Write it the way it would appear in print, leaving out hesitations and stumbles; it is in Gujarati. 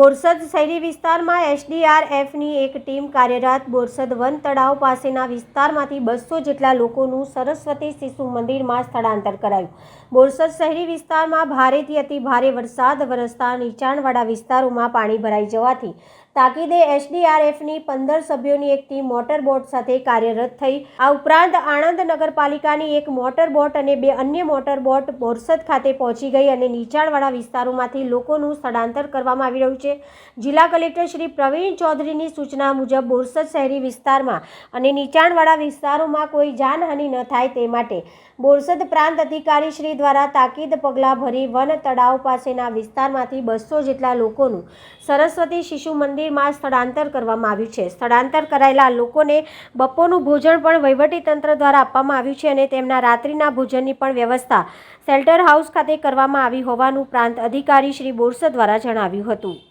બોરસદ શહેરી વિસ્તારમાં એસડીઆરએફની એક ટીમ કાર્યરત. બોરસદ વન તળાવ પાસેના વિસ્તારમાંથી 200 જેટલા લોકોનું સરસ્વતી શિશુ મંદિરમાં સ્થળાંતર કરાયું. બોરસદ શહેરી વિસ્તારમાં ભારેથી અતિ ભારે વરસાદ વરસતા નીચાણવાળા વિસ્તારોમાં પાણી ભરાઈ જવાથી તાકીદે એસડીઆરએફની 15 સભ્યોની એક ટીમ મોટરબોટ સાથે કાર્યરત થઈ. આ ઉપરાંત આણંદ નગરપાલિકાની એક મોટરબોટ અને 2 અન્ય મોટરબોટ બોરસદ ખાતે પહોંચી ગઈ અને નીચાણવાળા વિસ્તારોમાંથી લોકોનું સ્થળાંતર કરવામાં આવી રહ્યું છે. જિલ્લા કલેક્ટર શ્રી પ્રવીણ ચૌધરીની સૂચના મુજબ બોરસદ શહેરી વિસ્તારમાં અને નીચાણવાળા વિસ્તારોમાં કોઈ જાનહાનિ ન થાય તે માટે બોરસદ પ્રાંત અધિકારી શ્રી દ્વારા તાકીદ પગલાં ભરી વન તળાવ પાસેના વિસ્તારમાંથી 200 જેટલા લોકોનું સરસ્વતી શિશુ મંદિરમાં સ્થળાંતર કરવામાં આવ્યું છે. સ્થળાંતર કરાયેલા લોકોને બપોરનું ભોજન પણ વહીવટીતંત્ર દ્વારા આપવામાં આવ્યું છે અને તેમના રાત્રિના ભોજનની પણ વ્યવસ્થા શેલ્ટર હાઉસ ખાતે કરવામાં આવી હોવાનું પ્રાંત અધિકારી શ્રી બોરસદ દ્વારા જણાવ્યું હતું.